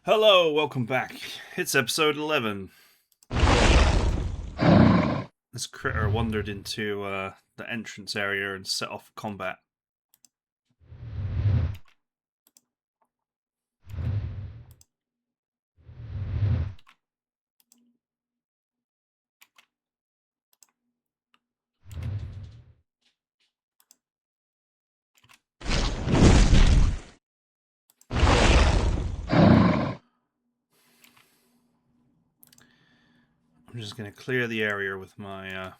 Hello, welcome back. It's episode 11. This critter wandered into the entrance area and set off combat. I'm just going to clear the area with my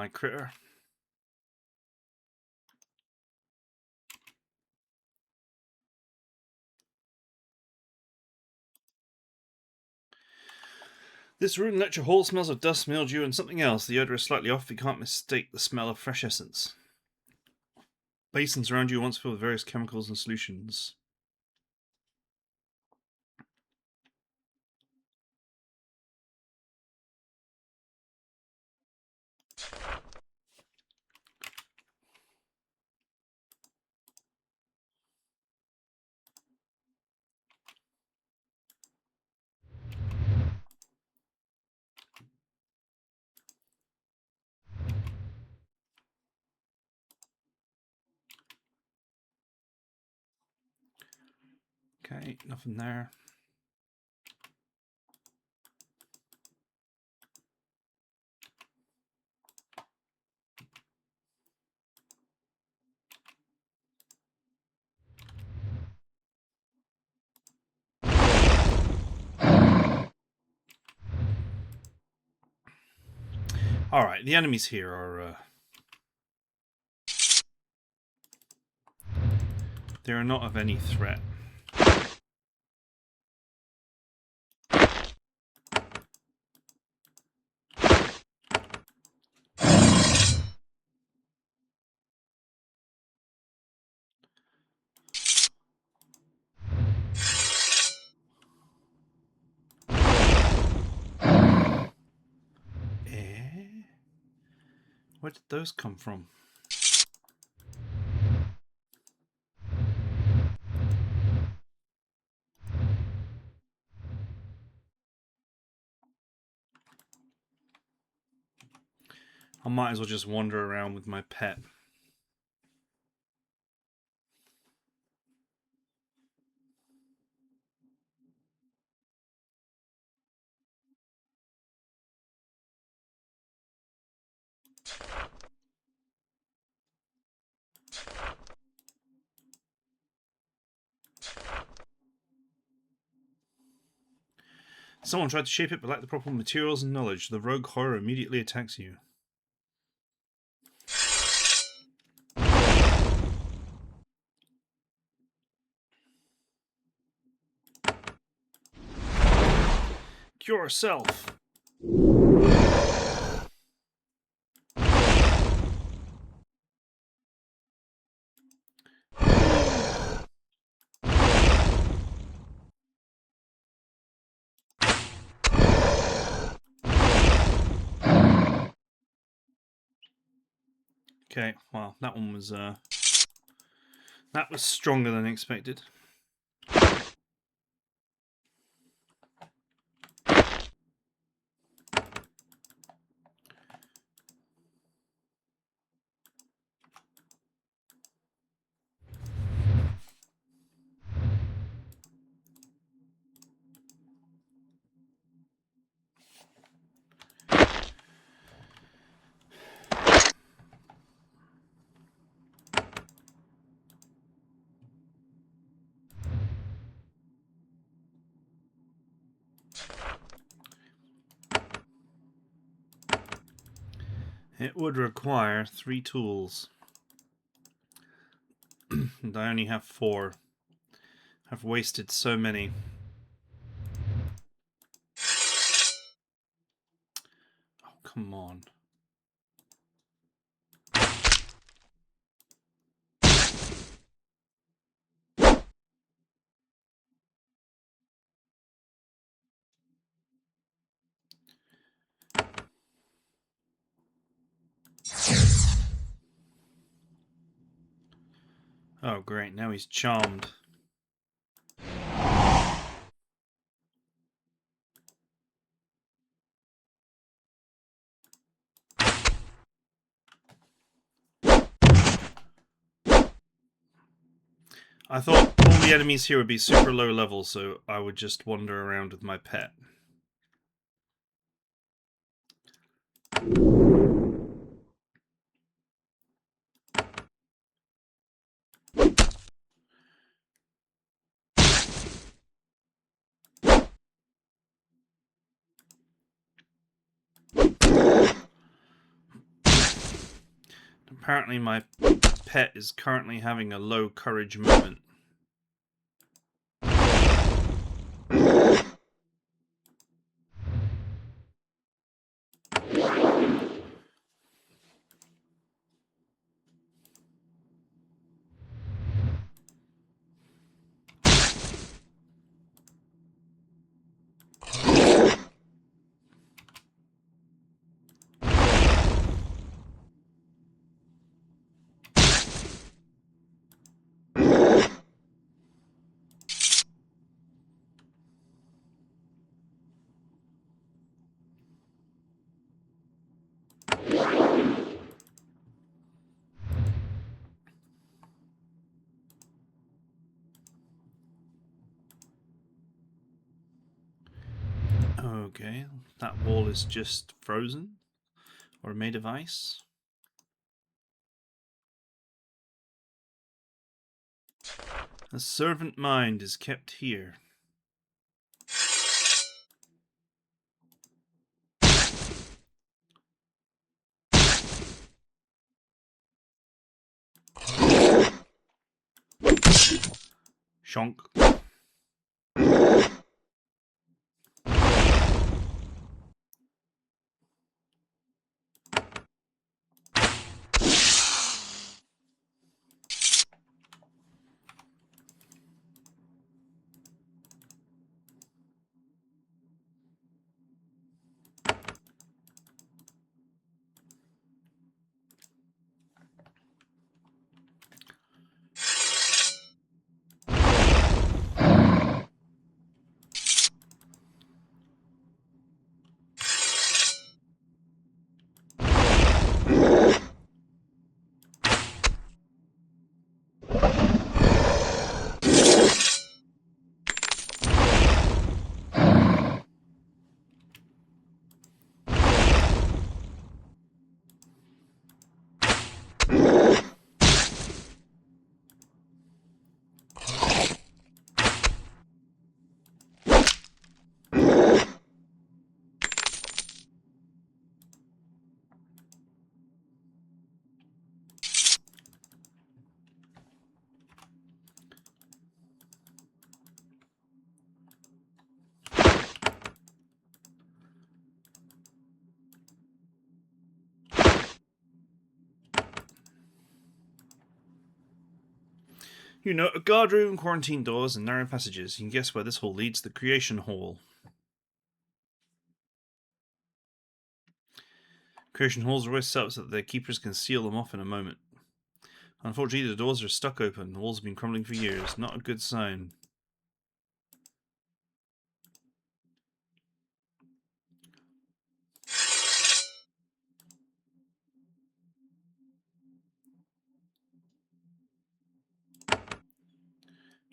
critter. This ruined lecture hall smells of dust, mildew, and something else. The odor is slightly off. You can't mistake the smell of fresh essence. Basins around you once filled with various chemicals and solutions. Okay, nothing there. Alright, the enemies here are... they are not of any threat. Where did those come from? I might as well just wander around with my pet. Someone tried to shape it but lacked the proper materials and knowledge. The rogue horror immediately attacks you. Cure yourself. Okay, well, that one was stronger than expected. It would require 3 tools. And I only have 4. I've wasted so many. Oh, come on. Oh, great. Now he's charmed. I thought all the enemies here would be super low level, so I would just wander around with my pet. Apparently my pet is currently having a low courage moment. Okay, that wall is just frozen or made of ice. A servant mind is kept here. Shonk. You know, a guard room, quarantine doors, and narrow passages. You can guess where this hall leads, the Creation Hall. Creation Halls are always set up so that their keepers can seal them off in a moment. Unfortunately, the doors are stuck open. The walls have been crumbling for years. Not a good sign.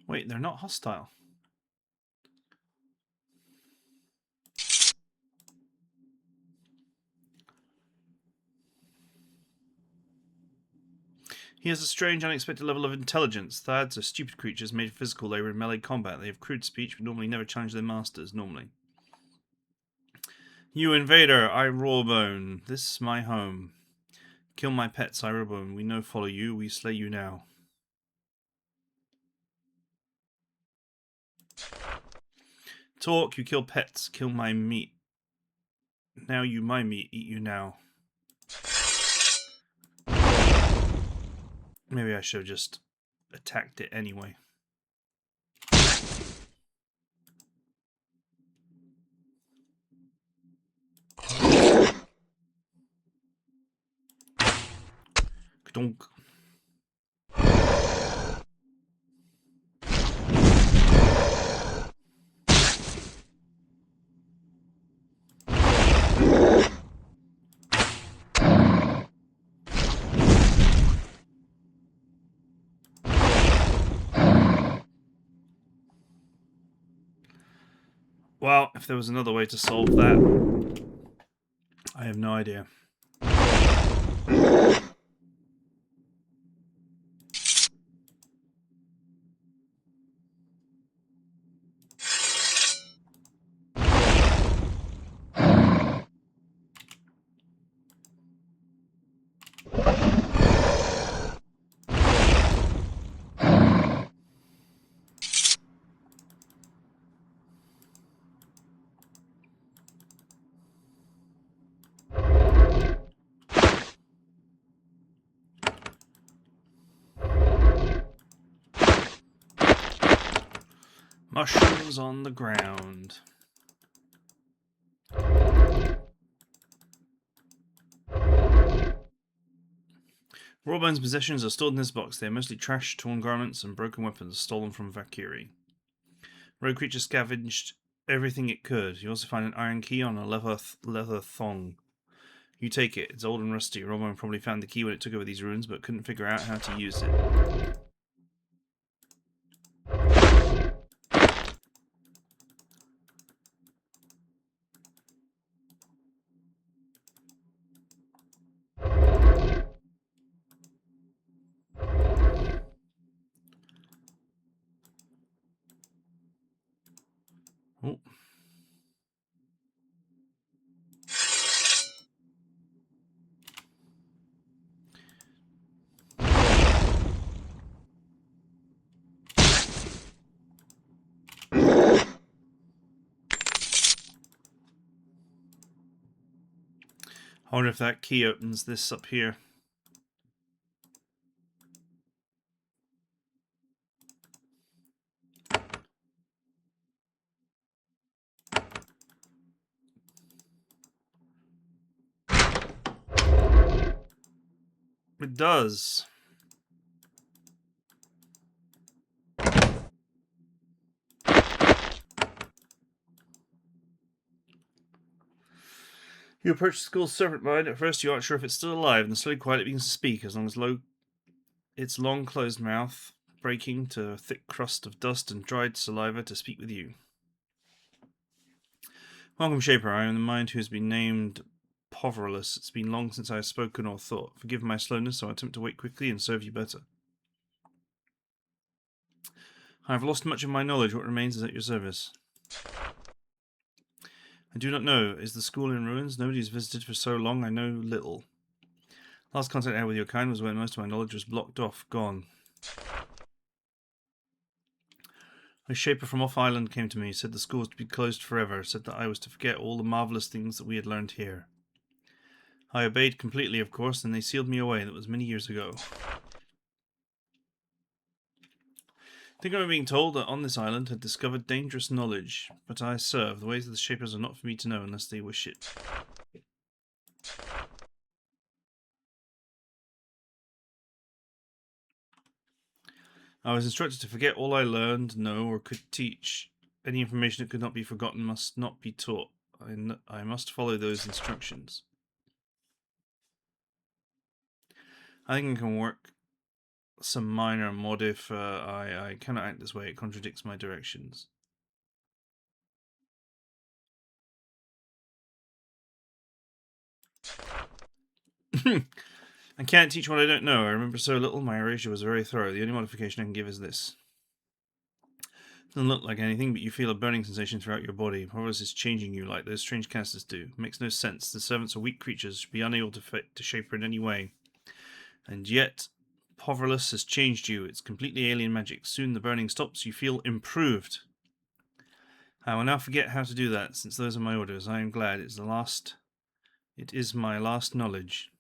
Wait, they're not hostile. He has a strange, unexpected level of intelligence. Thads are stupid creatures made for physical labor in melee combat. They have crude speech, but normally never challenge their masters, normally. You invader, I Rawbone. This is my home. Kill my pets, I Rawbone. We no follow you, we slay you now. Talk, you kill pets, kill my meat. Now you my meat, eat you now. Maybe I should have just attacked it anyway. Donk. Well, if there was another way to solve that, I have no idea. Mushrooms on the ground. Rawbone's possessions are stored in this box. They are mostly trash, torn garments, and broken weapons stolen from Valkyrie. Rogue creature scavenged everything it could. You also find an iron key on a leather thong. You take it. It's old and rusty. Rawbone probably found the key when it took over these ruins, but couldn't figure out how to use it. Oh. I wonder if that key opens this up here. It does. You approach the school's servant mine. At first, you aren't sure if it's still alive, and slowly, quietly begins to speak, as long as its long closed mouth breaking to a thick crust of dust and dried saliva to speak with you. Welcome, Shaper. I am the mind who has been named Poverless. It's been long since I have spoken or thought. Forgive my slowness, so I attempt to wait quickly and serve you better. I have lost much of my knowledge. What remains is at your service. I do not know. Is the school in ruins? Nobody has visited for so long. I know little. Last contact I had with your kind was when most of my knowledge was blocked off, gone. A Shaper from off island came to me, said the school was to be closed forever, said that I was to forget all the marvellous things that we had learned here. I obeyed completely, of course, and they sealed me away. That was many years ago. I think I remember being told that on this island had discovered dangerous knowledge, but I serve. The ways of the Shapers are not for me to know unless they wish it. I was instructed to forget all I learned, know, or could teach. Any information that could not be forgotten must not be taught. I must follow those instructions. I think I can work some minor mod if I cannot act this way. It contradicts my directions. I can't teach what I don't know. I remember so little. My erasure was very thorough. The only modification I can give is this. Doesn't look like anything, but you feel a burning sensation throughout your body. Horrors is changing you like those strange casters do. Makes no sense. The servants are weak creatures, should be unable to shape her in any way. And yet, Poverless has changed you. It's completely alien magic. Soon the burning stops. You feel improved. I will now forget how to do that, since those are my orders. I am glad. It is my last knowledge.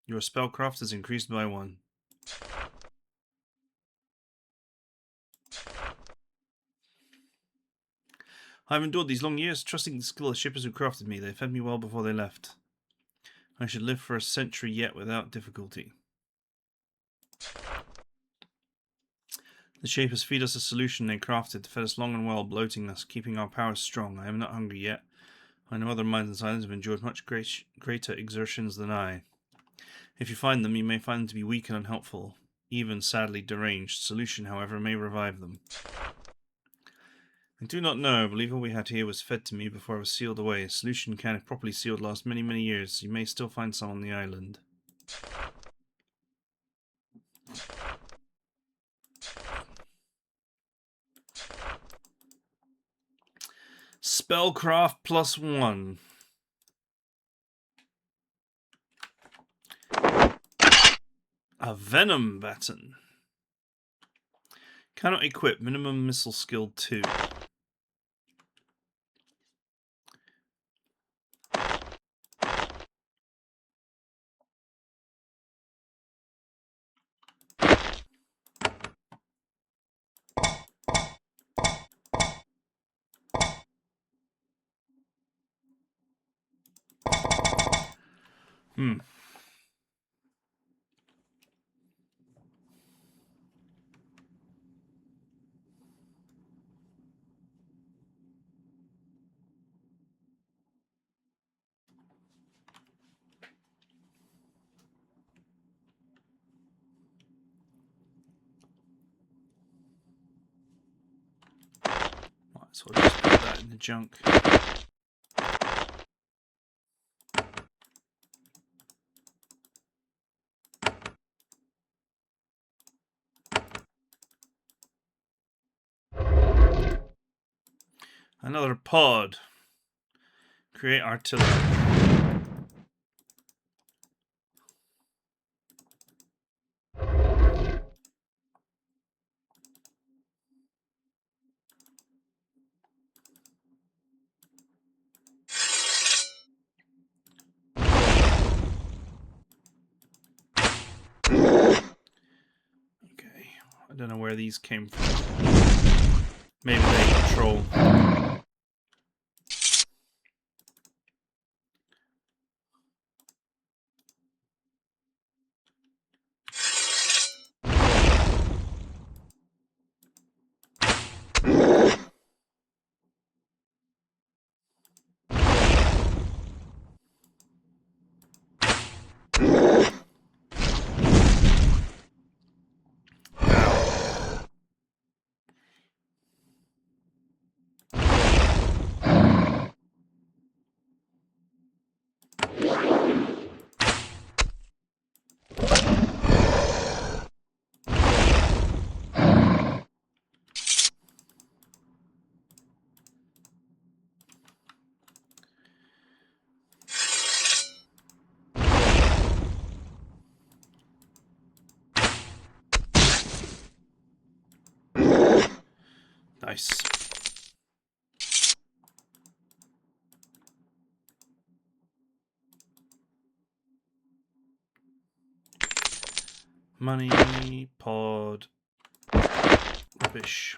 Your spellcraft has increased by 1. I have endured these long years, trusting the skill of shippers who crafted me. They fed me well before they left. I should live for a century yet without difficulty. The Shapers feed us a solution they crafted, fed us long and well, bloating us, keeping our powers strong. I am not hungry yet. I know other minds and silence have endured much greater exertions than I. If you find them, you may find them to be weak and unhelpful, even sadly deranged. Solution, however, may revive them. I do not know. I believe all we had here was fed to me before I was sealed away. A solution can, if properly sealed, last many, many years. You may still find some on the island. Spellcraft +1. A venom baton. Cannot equip. Minimum missile skill 2. So I'll just put that in the junk. Another pod. Create artillery. Okay, I don't know where these came from. Maybe they control. Nice. Money, pod, rubbish.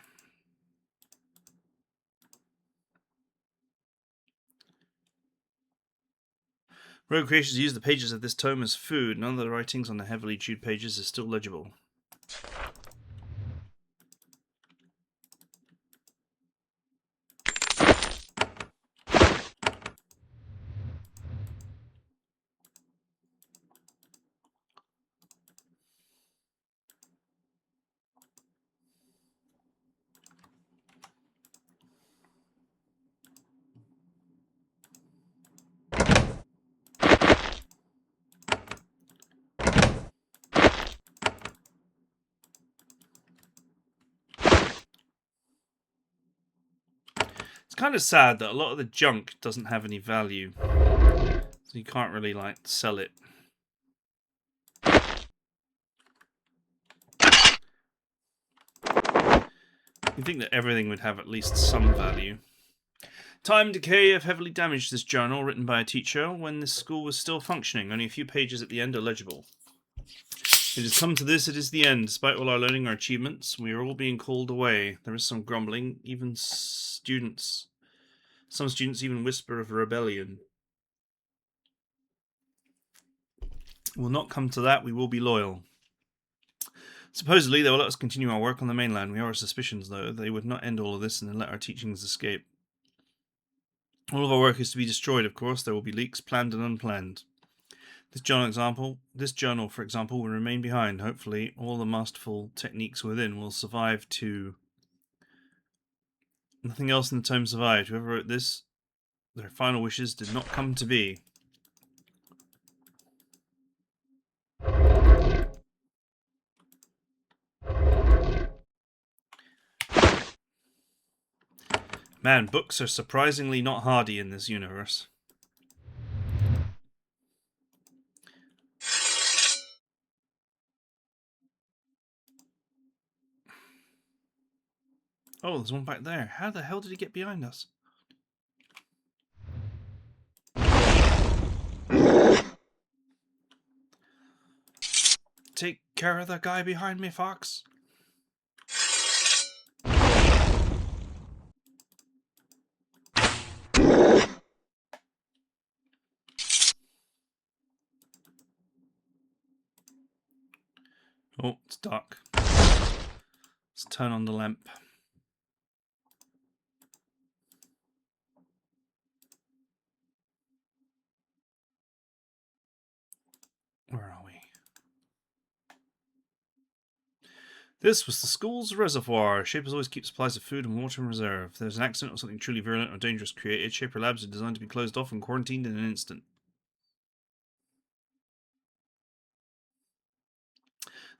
Rogue creators use the pages of this tome as food. None of the writings on the heavily chewed pages is still legible. It's kind of sad that a lot of the junk doesn't have any value, so you can't really like sell it. You'd think that everything would have at least some value. Time decay have heavily damaged this journal written by a teacher when this school was still functioning. Only a few pages at the end are legible. It has come to this, it is the end. Despite all our learning, our achievements, we are all being called away. There is some grumbling, even students. Some students even whisper of rebellion. Will not come to that, we will be loyal. Supposedly, they will let us continue our work on the mainland. We have our suspicions, though. They would not end all of this and then let our teachings escape. All of our work is to be destroyed, of course. There will be leaks, planned and unplanned. This journal, for example, will remain behind. Hopefully, all the masterful techniques within will survive to Nothing else in the tome survived. Whoever wrote this, their final wishes did not come to be. Man, books are surprisingly not hardy in this universe. Oh, there's one back there. How the hell did he get behind us? Take care of the guy behind me, Fox. Oh, it's dark. Let's turn on the lamp. Where are we? This was the school's reservoir. Shapers always keep supplies of food and water in reserve. If there's an accident or something truly virulent or dangerous created, Shaper Labs are designed to be closed off and quarantined in an instant.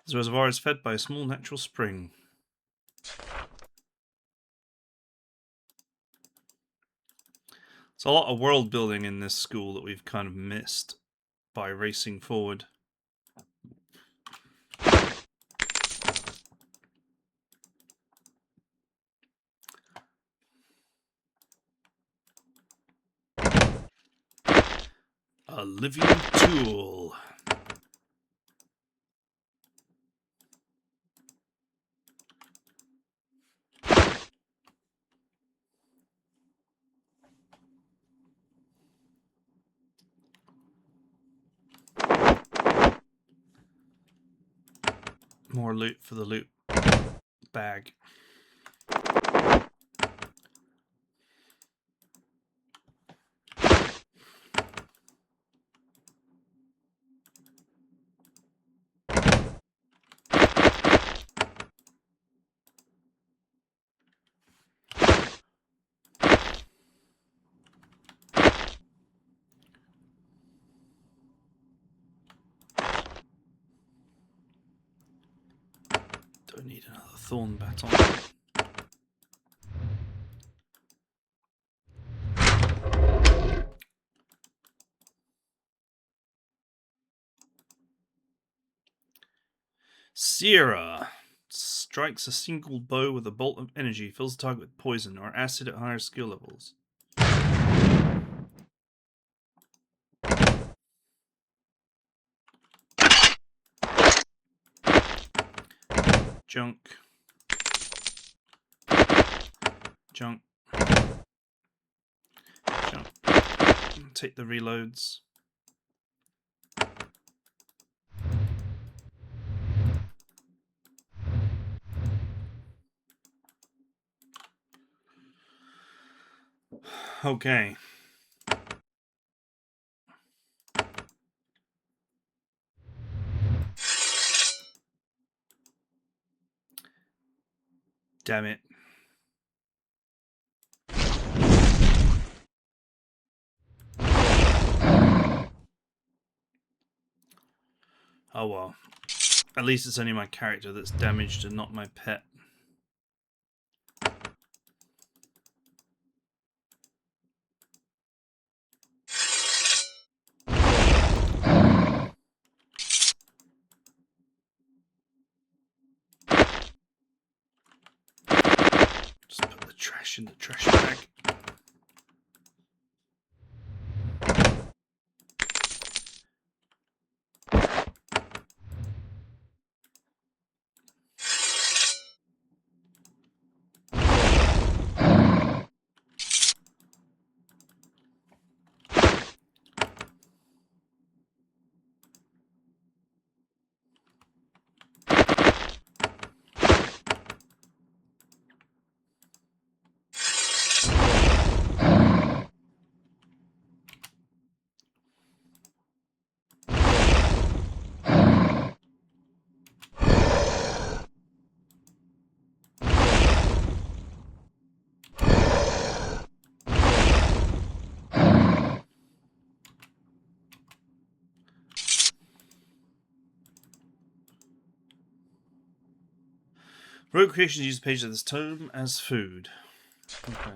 This reservoir is fed by a small natural spring. There's a lot of world building in this school that we've kind of missed by racing forward. A living tool. More loot for the loot bag. Don't need another thorn baton. Sierra strikes a single blow with a bolt of energy, fills the target with poison or acid at higher skill levels. Junk. Junk. Junk. Take the reloads. Okay. Damn it. Oh well. At least it's only my character that's damaged and not my pet. Just put the trash in the trash bag. Rogue creations use the page of this tome as food. Okay.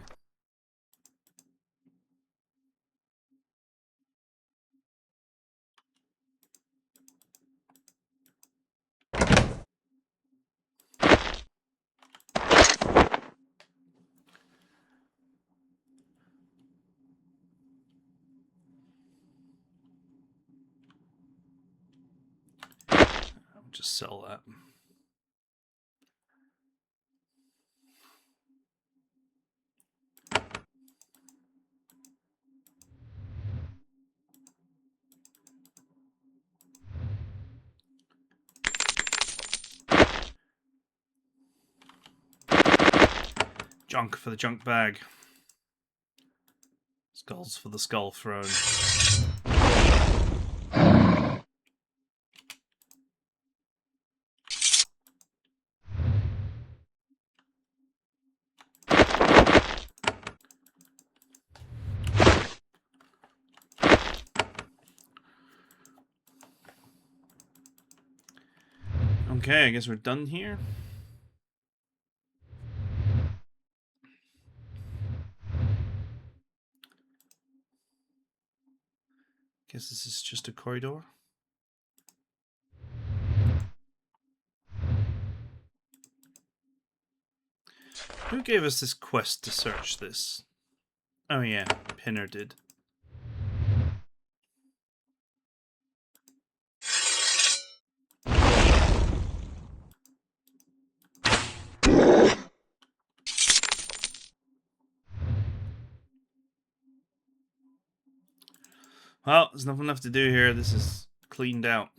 I'll just sell that. Junk for the junk bag. Skulls for the skull throne. Okay, I guess we're done here. Guess this is just a corridor. Who gave us this quest to search this? Oh yeah, Pinner did. Well, there's nothing left to do here. This is cleaned out.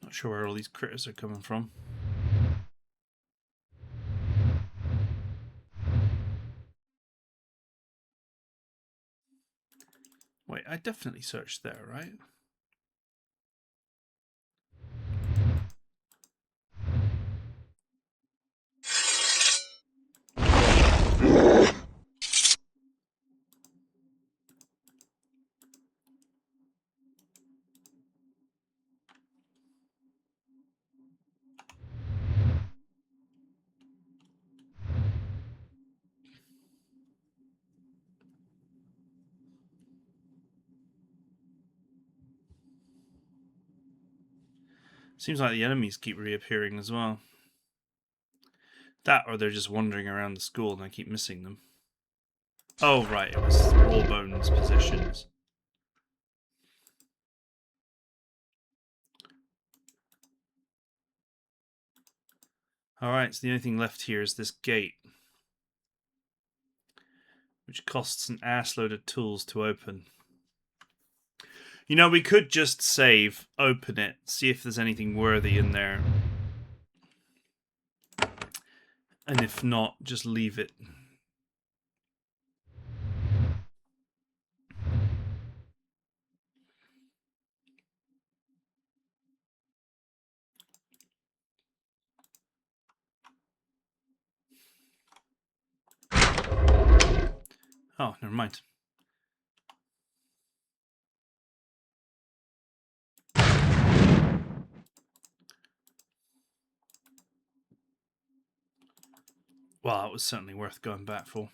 Not sure where all these critters are coming from. Wait, I definitely searched there, right? Seems like the enemies keep reappearing as well. That, or they're just wandering around the school and I keep missing them. Oh, right, it was Rawbone's positions. Alright, so the only thing left here is this gate, which costs an assload of tools to open. You know, we could just save, open it, see if there's anything worthy in there. And if not, just leave it. Oh, never mind. Well, it was certainly worth going back for.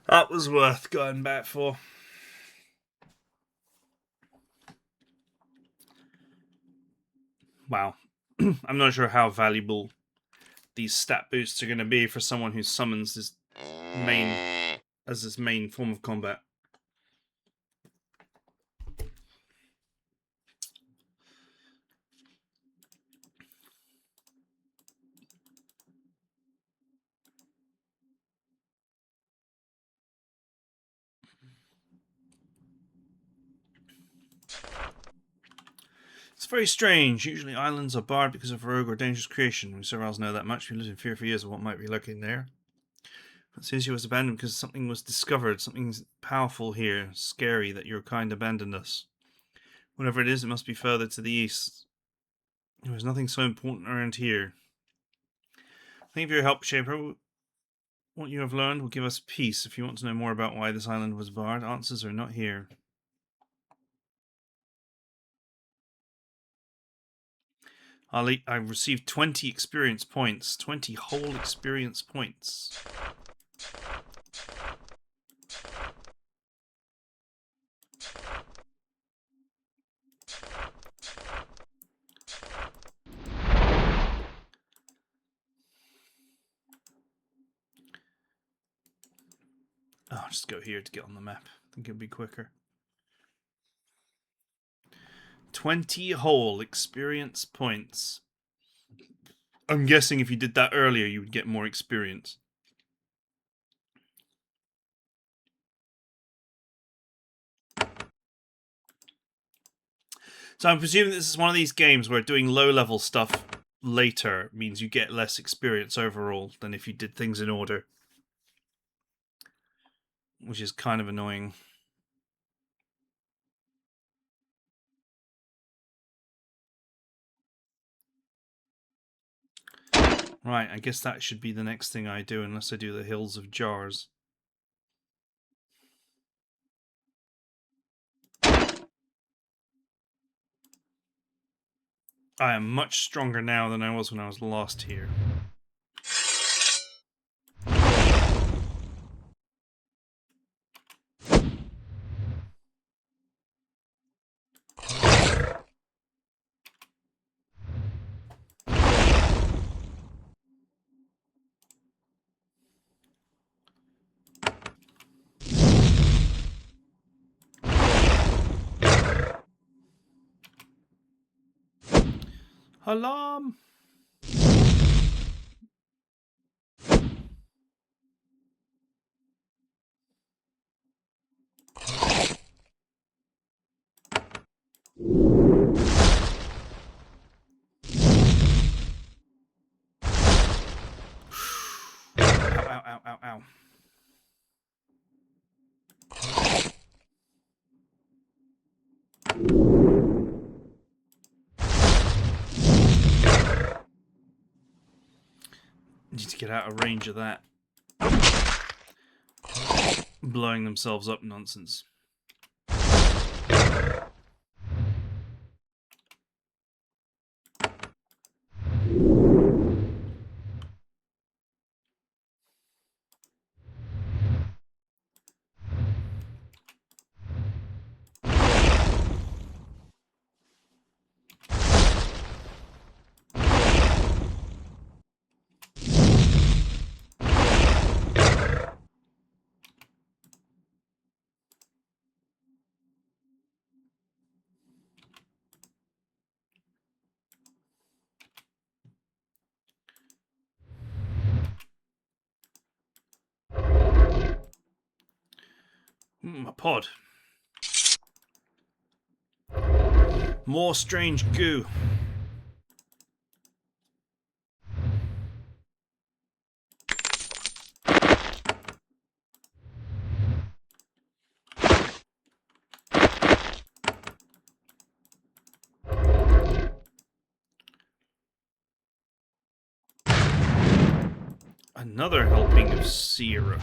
That was worth going back for. Wow. I'm not sure how valuable these stat boosts are going to be for someone who summons his main as his main form of combat. It's very strange. Usually islands are barred because of rogue or dangerous creation. We survivors know that much. We lived in fear for years of what might be lurking there. But since you was abandoned because something was discovered, something powerful here, scary, that your kind abandoned us. Whatever it is, it must be further to the east. There was nothing so important around here. Thank you for your help, Shaper. What you have learned will give us peace. If you want to know more about why this island was barred, answers are not here. I've received 20 experience points. 20 whole experience points. Oh, I'll just go here to get on the map. I think it'll be quicker. 20 whole experience points. I'm guessing if you did that earlier, you would get more experience. So I'm presuming this is one of these games where doing low-level stuff later means you get less experience overall than if you did things in order. Which is kind of annoying. Right, I guess that should be the next thing I do, unless I do the Hills of Jars. I am much stronger now than I was when I was last here. Alarm! Ow. Need to get out of range of that. Blowing themselves up nonsense. A pod. More strange goo. Another helping of syrup.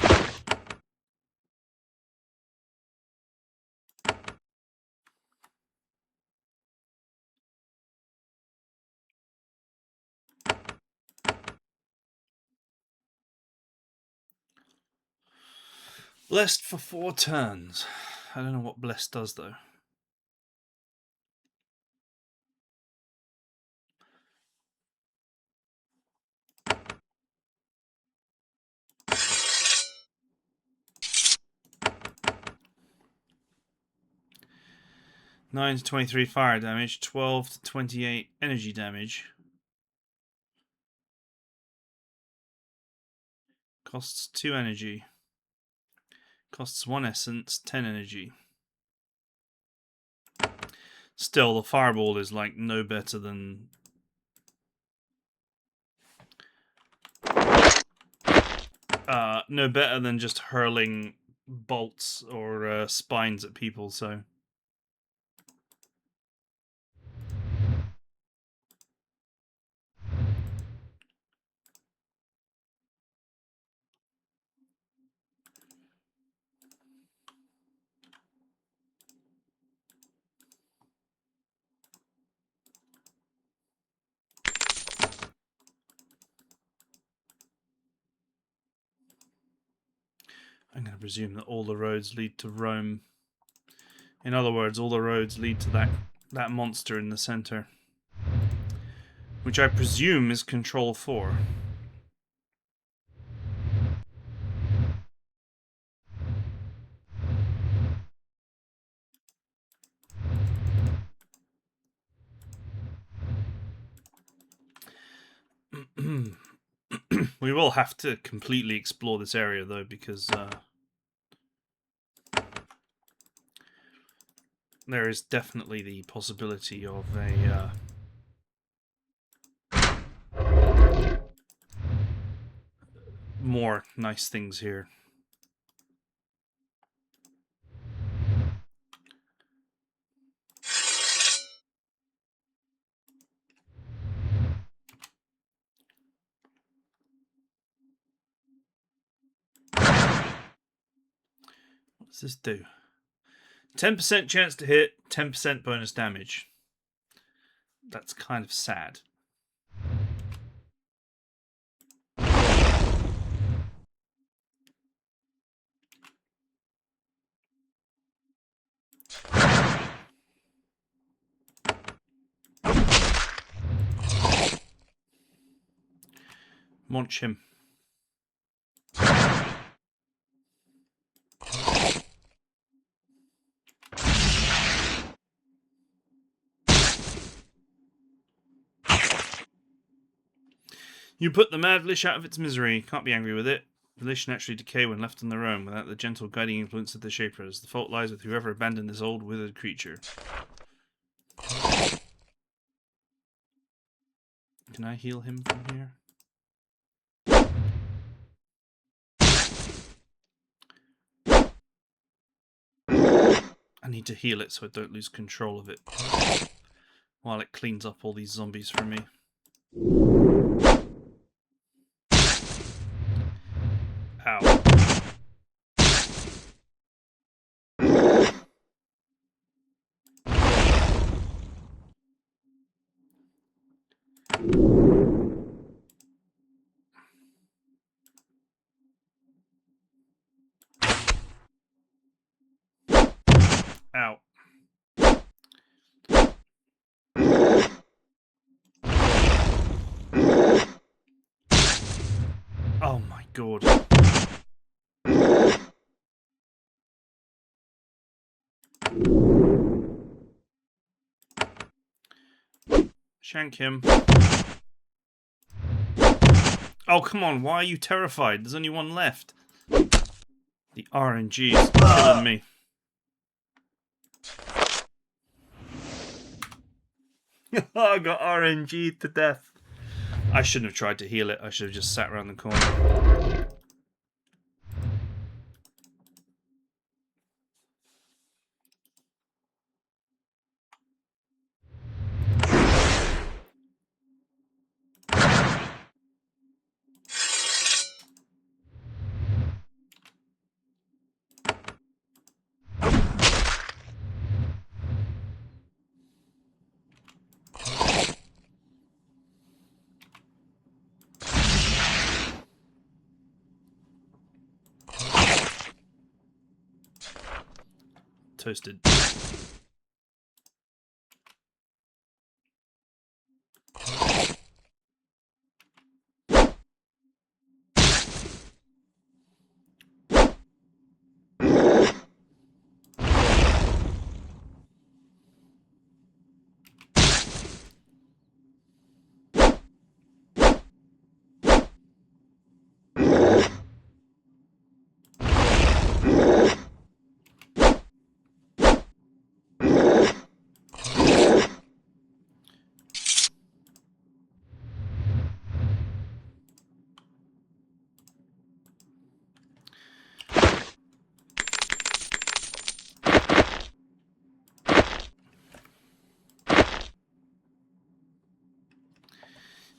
Blessed for 4 turns. I don't know what Blessed does, though. Nine to 23 fire damage, 12 to 28 energy damage. Costs 2 energy. Costs 1 essence, 10 energy. Still, the fireball is like no better than... no better than just hurling bolts or spines at people, so... I'm going to presume that all the roads lead to Rome. In other words, all the roads lead to that monster in the center. Which I presume is Control 4. We will have to completely explore this area, though, because there is definitely the possibility of a more nice things here. What does this do? 10% chance to hit, 10% bonus damage. That's kind of sad. Munch him. You put the mad Vlish out of its misery. Can't be angry with it. Vlish naturally decay when left on their own, without the gentle guiding influence of the Shapers. The fault lies with whoever abandoned this old, withered creature. Can I heal him from here? I need to heal it so I don't lose control of it while it cleans up all these zombies for me. Ow. Ow. Oh my god. Shank him. Oh, come on. Why are you terrified? There's only one left. The RNG is killing me. I got RNG'd to death. I shouldn't have tried to heal it. I should have just sat around the corner. Toasted.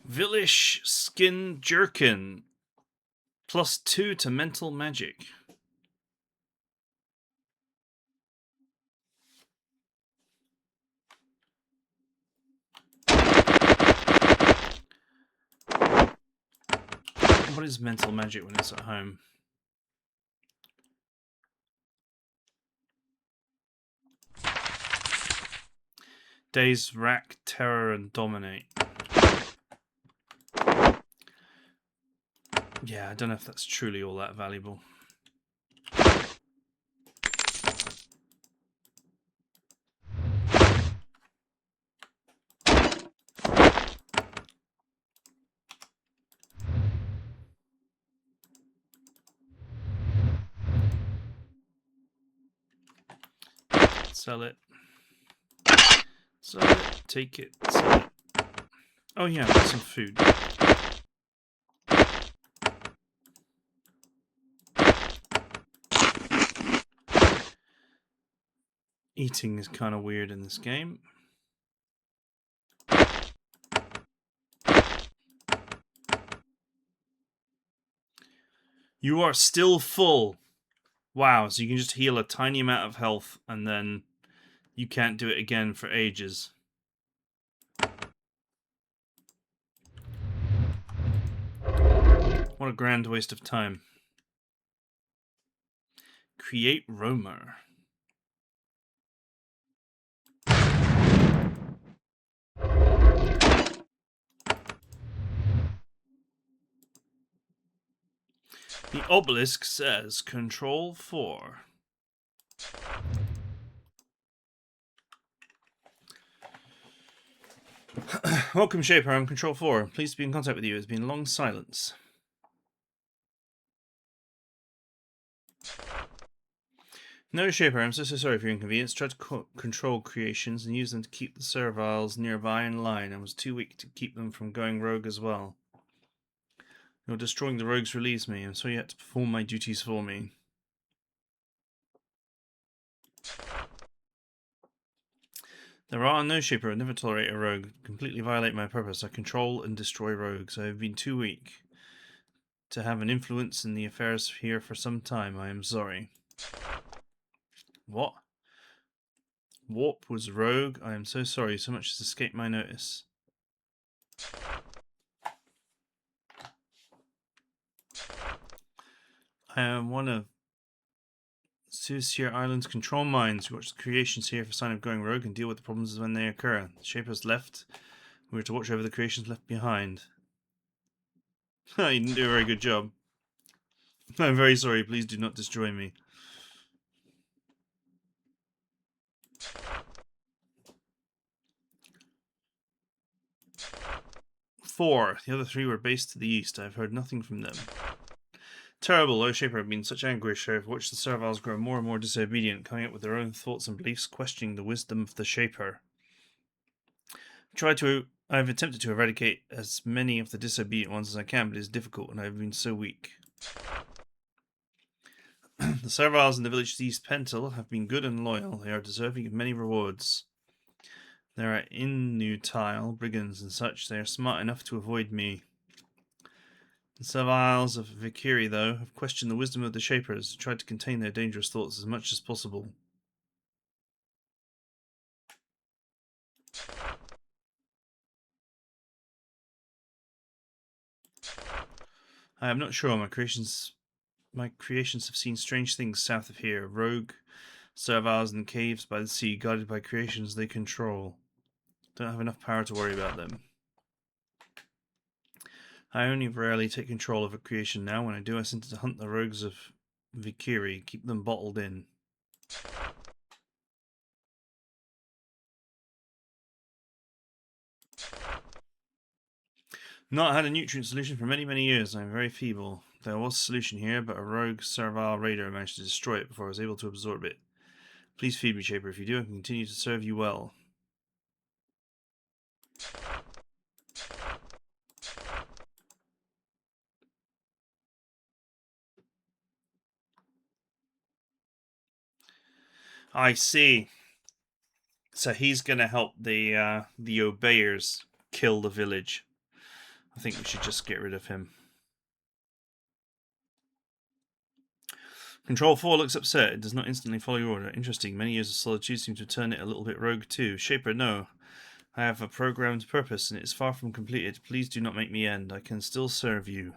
Villish Skin Jerkin. +2 to mental magic. What is mental magic when it's at home? Daze, rack, terror, and dominate. Yeah, I don't know if that's truly all that valuable. Sell it. Sell it. Take it. Sell it. Oh yeah, I've got some food. Eating is kind of weird in this game. You are still full. Wow, so you can just heal a tiny amount of health and then you can't do it again for ages. What a grand waste of time. Create roamer. The obelisk says Control 4. Welcome, Shaper. I'm Control 4. Pleased to be in contact with you. It's been a long silence. No, Shaper, I'm so sorry for your inconvenience. Tried to control creations and use them to keep the serviles nearby in line. I was too weak to keep them from going rogue as well. Your destroying the rogues relieves me, and so you had to perform my duties for me. There are no Shaper. I never tolerate a rogue. Completely violate my purpose. I control and destroy rogues. I have been too weak to have an influence in the affairs here for some time. I am sorry. What? Warp was rogue? I am so sorry. So much has escaped my notice. I am one of Suicere Island's control minds. We watch the creations here for sign of going rogue and deal with the problems when they occur. The Shapers left. We were to watch over the creations left behind. You didn't do a very good job. I'm very sorry. Please do not destroy me. Four. The other three were based to the east. I have heard nothing from them. Terrible. O Shaper have been in such anguish. I have watched the serviles grow more and more disobedient, coming up with their own thoughts and beliefs, questioning the wisdom of the Shaper. I have attempted to eradicate as many of the disobedient ones as I can, but it is difficult, and I have been so weak. The serviles in the village to East Pentel have been good and loyal. They are deserving of many rewards. There are inutile brigands and such. They are smart enough to avoid me. The serviles of Vikiri, though, have questioned the wisdom of the Shapers, tried to contain their dangerous thoughts as much as possible. I am not sure. My creations have seen strange things south of here. Rogue serviles in caves by the sea, guarded by creations they control. Don't have enough power to worry about them. I only rarely take control of a creation now. When I do, I send it to hunt the rogues of Vikiri, keep them bottled in. Not had a nutrient solution for many, many years. I am very feeble. There was a solution here, but a rogue servile raider managed to destroy it before I was able to absorb it. Please feed me, Shaper. If you do, I can continue to serve you well. I see. So he's going to help the obeyers kill the village. I think we should just get rid of him. Control 4 looks upset. It does not instantly follow your order. Interesting. Many years of solitude seem to turn it a little bit rogue too. Shaper, no. I have a programmed purpose, and it is far from completed. Please do not make me end. I can still serve you.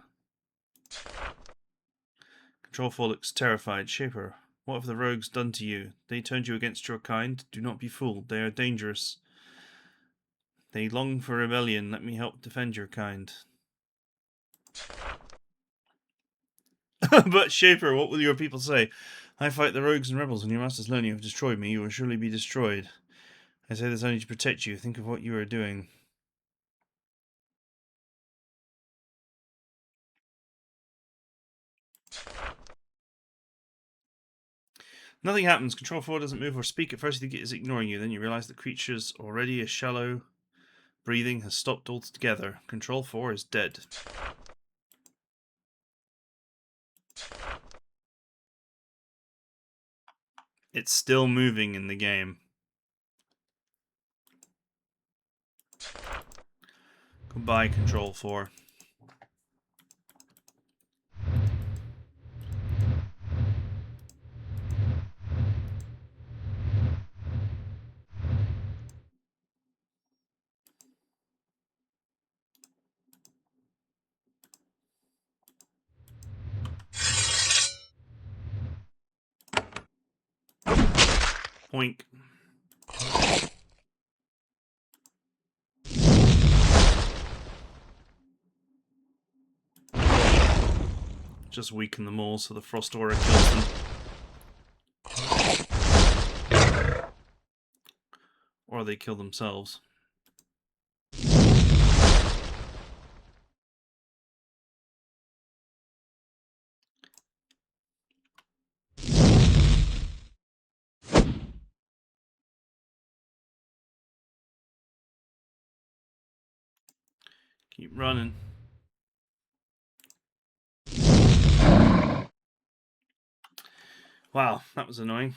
Control 4 looks terrified. Shaper, what have the rogues done to you? They turned you against your kind? Do not be fooled. They are dangerous. They long for rebellion. Let me help defend your kind. But Shaper, what will your people say? I fight the rogues and rebels. When your masters learn you have destroyed me, you will surely be destroyed. I say this only to protect you. Think of what you are doing. Nothing happens. Control 4 doesn't move or speak. At first you think it is ignoring you. Then you realize the creature's already a shallow breathing has stopped altogether. Control 4 is dead. It's still moving in the game. Goodbye, Control 4. Poink. Just weaken them all so the Frost Aura kills them. Or they kill themselves. Keep running. Wow, that was annoying.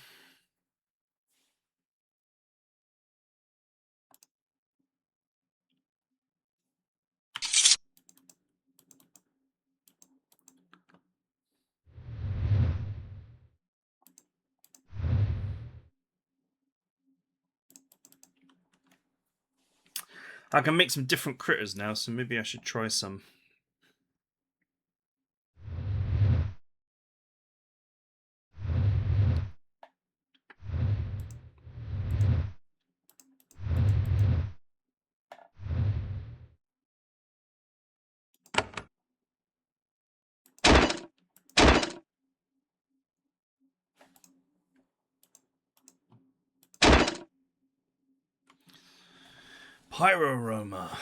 I can make some different critters now, so maybe I should try some. Pyroroma.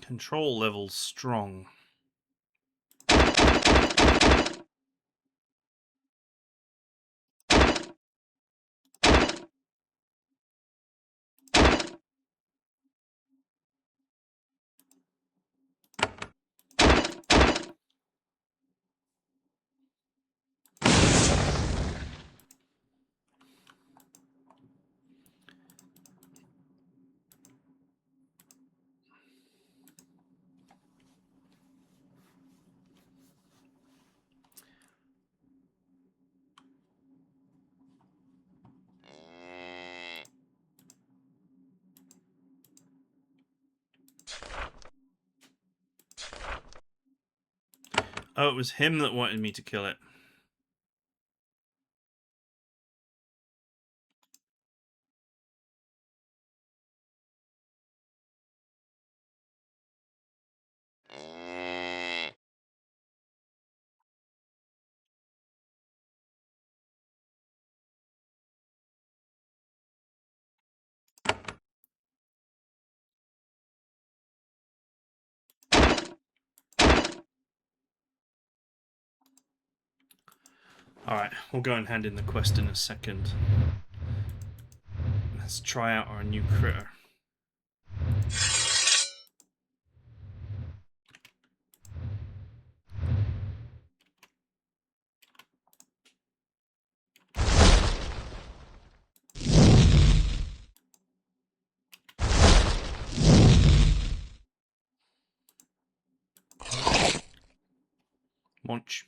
Control level strong. Oh, it was him that wanted me to kill it. Alright, we'll go and hand in the quest in a second. Let's try out our new critter. Munch.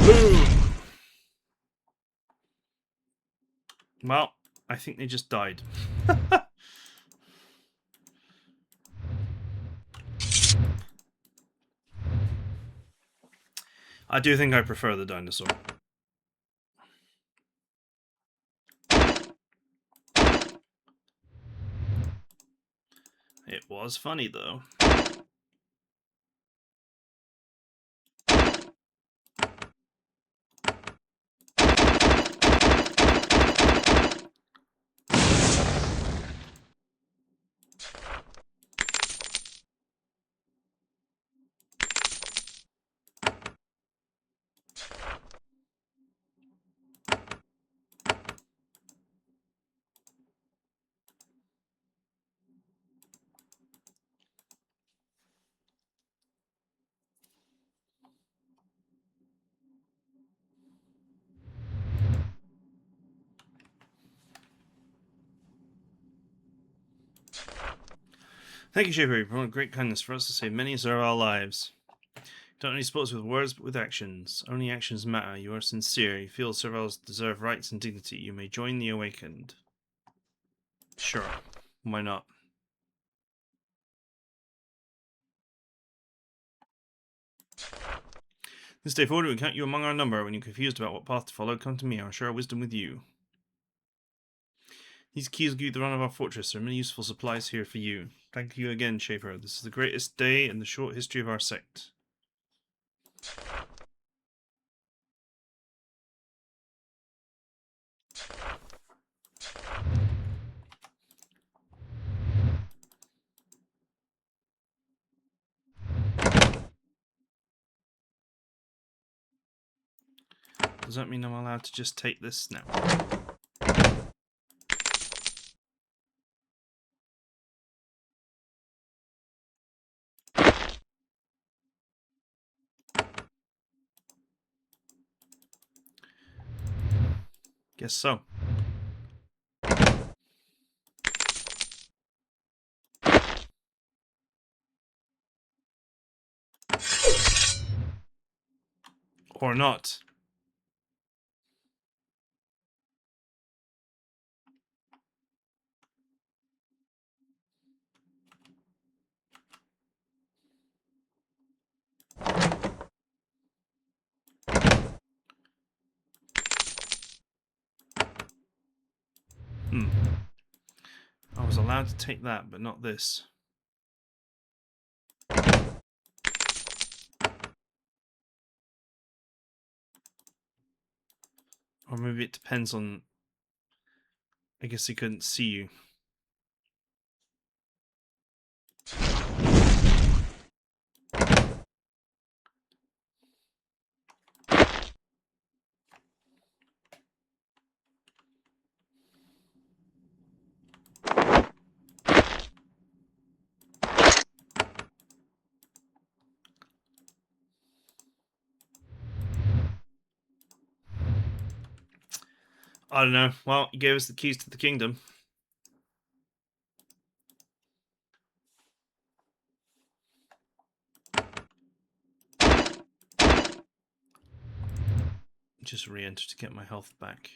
Boom! Well, I think they just died. I do think I prefer the dinosaur. It was funny, though. Thank you, Shaper. You promote great kindness for us to save many of our lives. Don't only support us with words, but with actions. Only actions matter. You are sincere. You feel survivors deserve rights and dignity. You may join the Awakened. Sure. Why not? This day forward, we count you among our number. When you're confused about what path to follow, come to me. I'll share our wisdom with you. These keys will give you the run of our fortress. There are many useful supplies here for you. Thank you again, Shaper. This is the greatest day in the short history of our sect. Does that mean I'm allowed to just take this now? Guess so. Or not. I was allowed to take that, but not this. Or maybe it depends on... I guess he couldn't see you. I don't know. Well, he gave us the keys to the kingdom. Just re-enter to get my health back.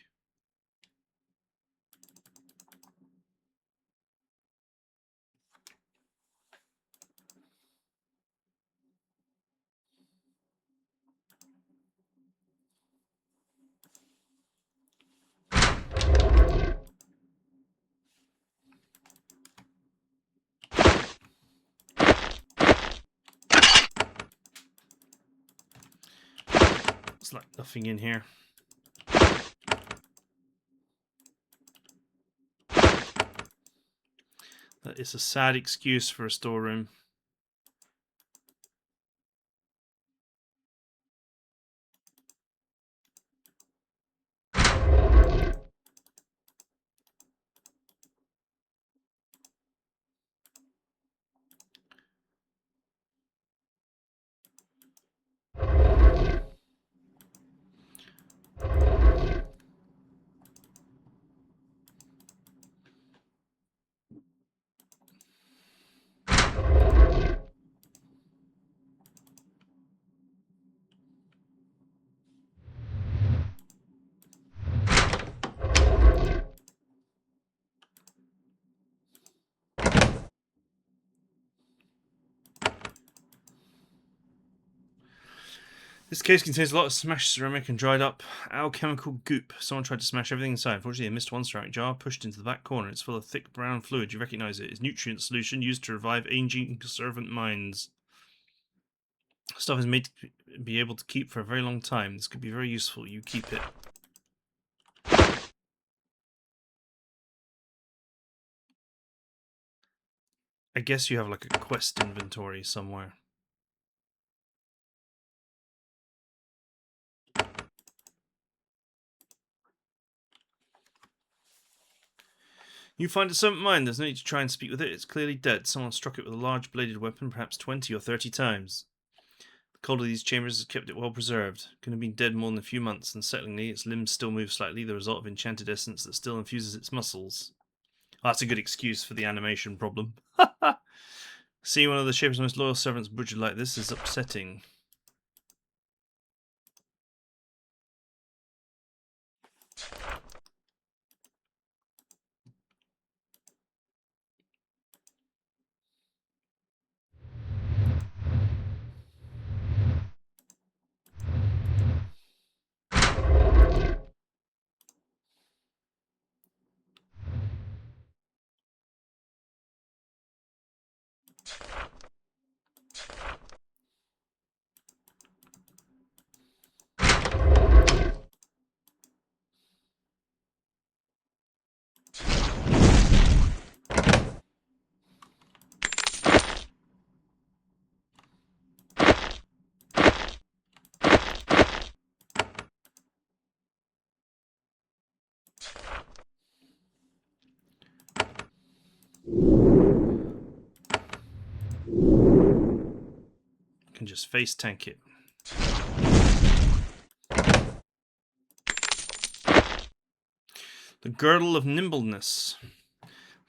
It's like nothing in here. That is a sad excuse for a storeroom. This case contains a lot of smashed ceramic and dried up alchemical goop. Someone tried to smash everything inside. Unfortunately, they missed one ceramic jar, pushed into the back corner. It's full of thick brown fluid. You recognize it. It's nutrient solution used to revive aging servant minds. Stuff is made to be able to keep for a very long time. This could be very useful. You keep it. I guess you have like a quest inventory somewhere. You find a servant mine. There's no need to try and speak with it. It's clearly dead. Someone struck it with a large bladed weapon, perhaps 20 or 30 times. The cold of these chambers has kept it well preserved. Could have been dead more than a few months. Unsettlingly, its limbs still move slightly, the result of enchanted essence that still infuses its muscles. Oh, that's a good excuse for the animation problem. Seeing one of the Shaper's most loyal servants butchered like this is upsetting. Can just face tank it. The Girdle of Nimbleness.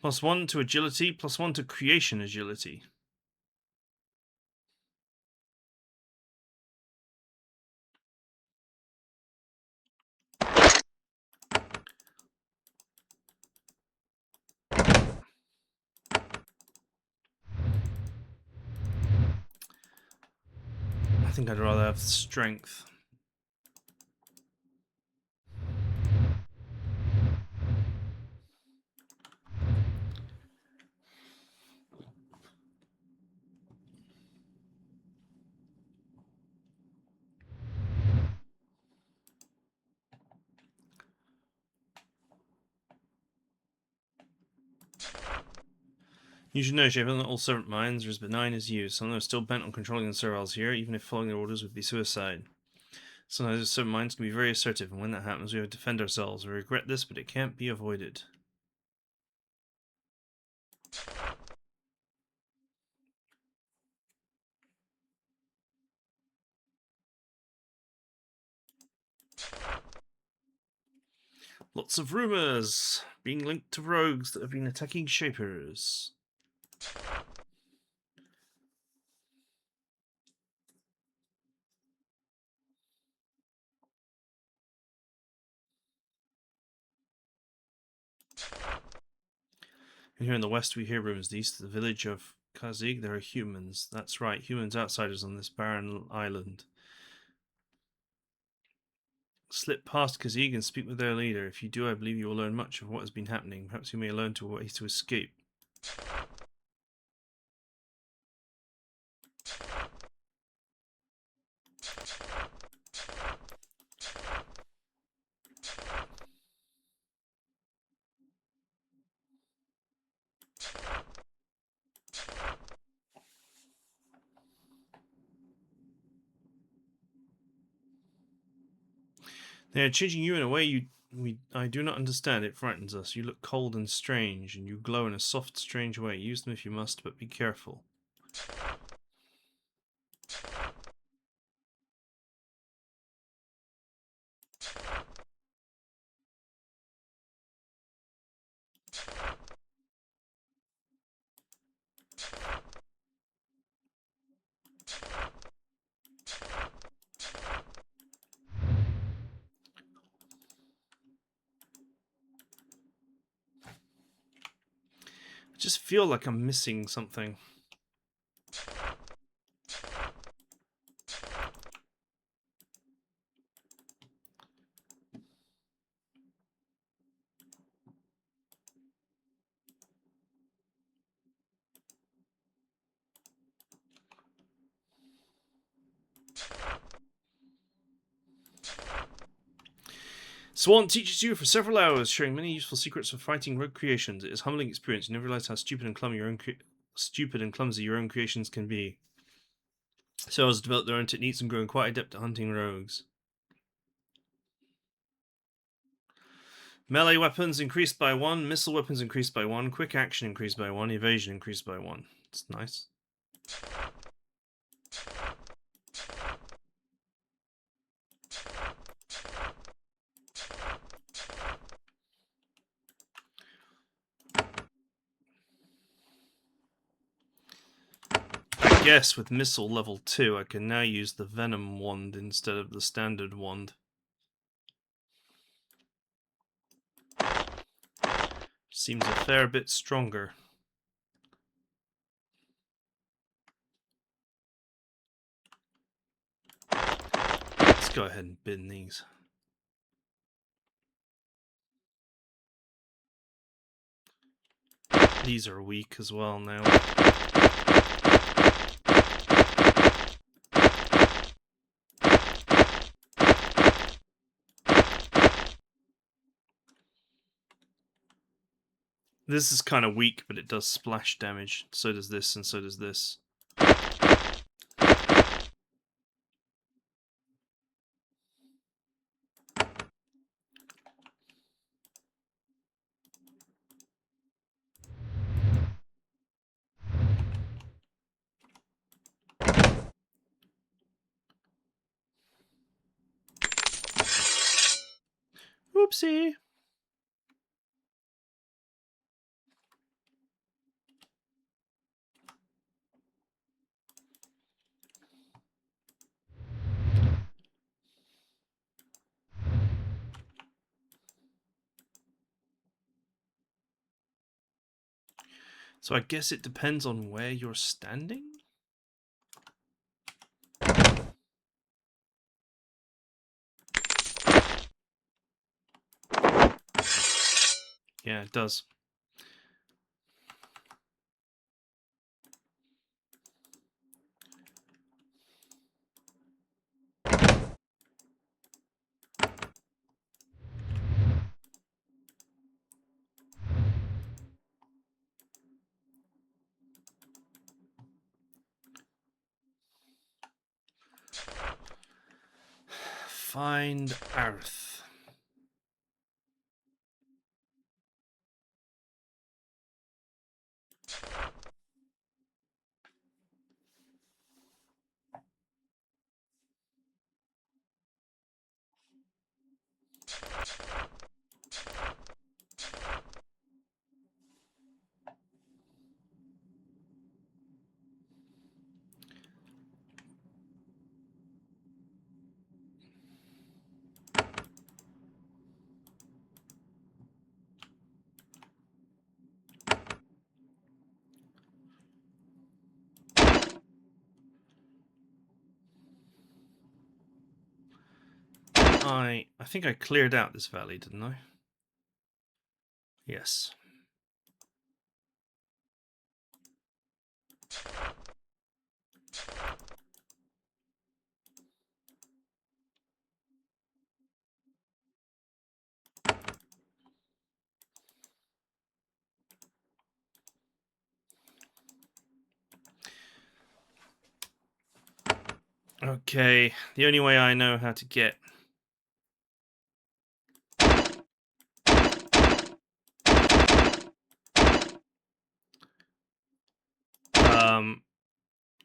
+1 to agility, +1 to creation agility. I think I'd rather have strength. You should know, Shaper, not all servant minds are as benign as you. Some of them are still bent on controlling the serviles here, even if following their orders would be suicide. Sometimes servant minds can be very assertive, and when that happens, we have to defend ourselves. We regret this, but it can't be avoided. Lots of rumors being linked to rogues that have been attacking Shapers. And here in the west, we hear rumors. East of the village of Kazig, there are humans. That's right, humans outsiders on this barren island. Slip past Kazig and speak with their leader. If you do, I believe you will learn much of what has been happening. Perhaps you may learn to ways to escape. They are changing you in a way I do not understand. It frightens us. You look cold and strange, and you glow in a soft, strange way. Use them if you must, but be careful. I just feel like I'm missing something. Swan teaches you for several hours, sharing many useful secrets for fighting rogue creations. It is a humbling experience. You never realize how stupid and clumsy your own creations can be. Cells have developed their own techniques and grown quite adept at hunting rogues. Melee weapons increased by 1, missile weapons increased by 1, quick action increased by 1, evasion increased by 1. It's nice. I guess with missile level 2 I can now use the venom wand instead of the standard wand. Seems a fair bit stronger. Let's go ahead and bin these. These are weak as well now. This is kind of weak, but it does splash damage. So does this, and so does this. Oopsie. So I guess it depends on where you're standing? Yeah, it does. Find Earth. I think I cleared out this valley, didn't I? Yes. Okay, the only way I know how to get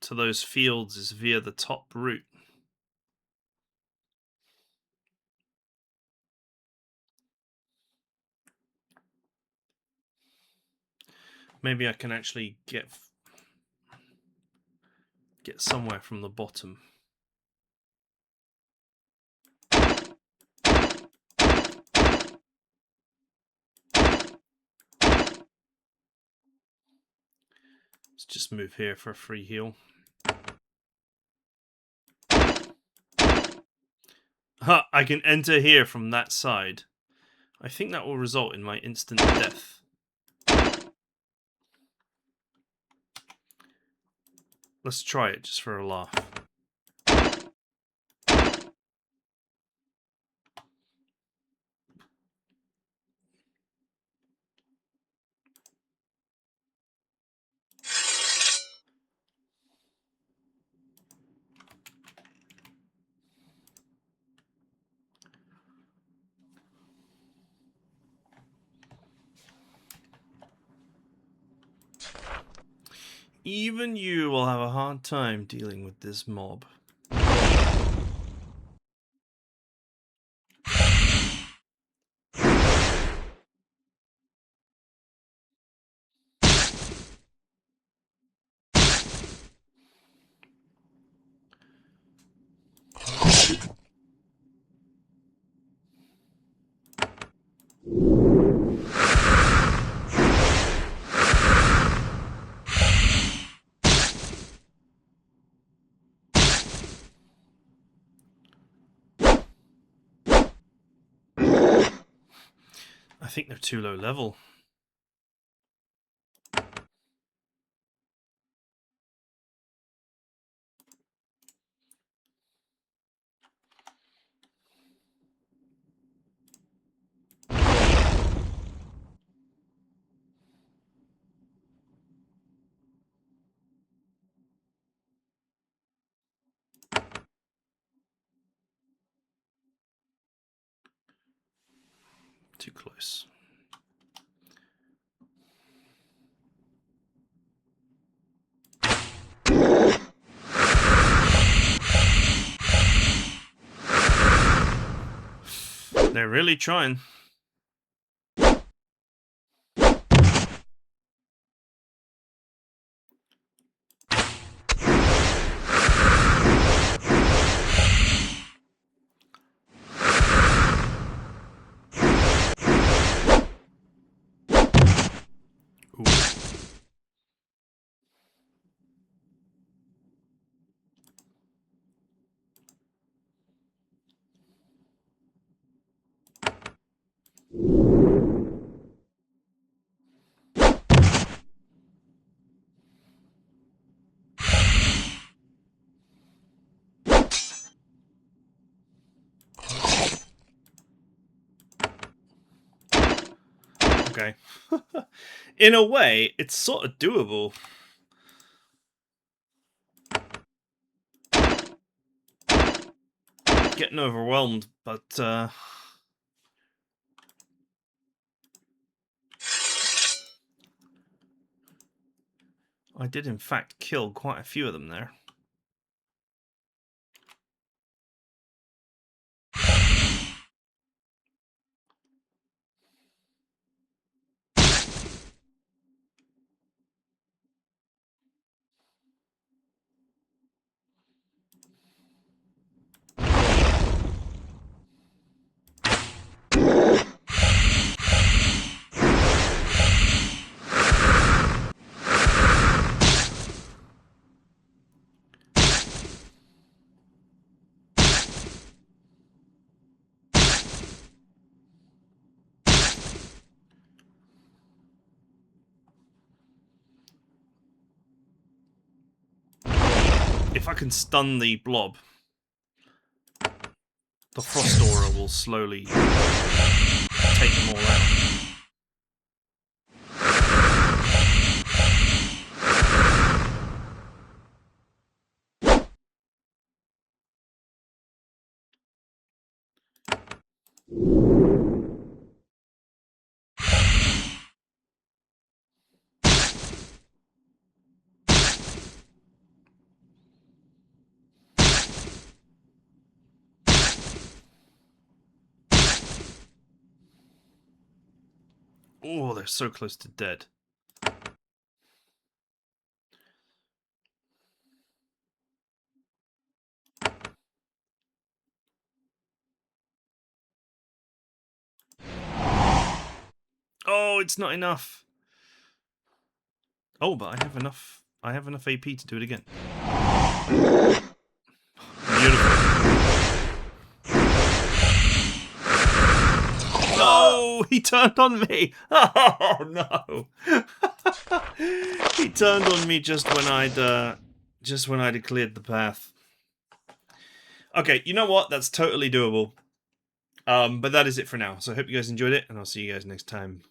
to those fields is via the top route. Maybe I can actually get somewhere from the bottom. Let's just move here for a free heal. Ha! I can enter here from that side. I think that will result in my instant death. Let's try it just for a laugh. Even you will have a hard time dealing with this mob. I think they're too low level. Too close. They're really trying. Ooh. Okay. In a way, it's sort of doable. Getting overwhelmed, but I did in fact kill quite a few of them there. If I can stun the blob, the frost aura will slowly take them all out. Oh, they're so close to dead. Oh, it's not enough. Oh, but I have enough. I have enough AP to do it again. Beautiful. No, he turned on me. Oh no. He turned on me just when I'd cleared the path. Okay, you know what? That's totally doable. But that is it for now. So I hope you guys enjoyed it, and I'll see you guys next time.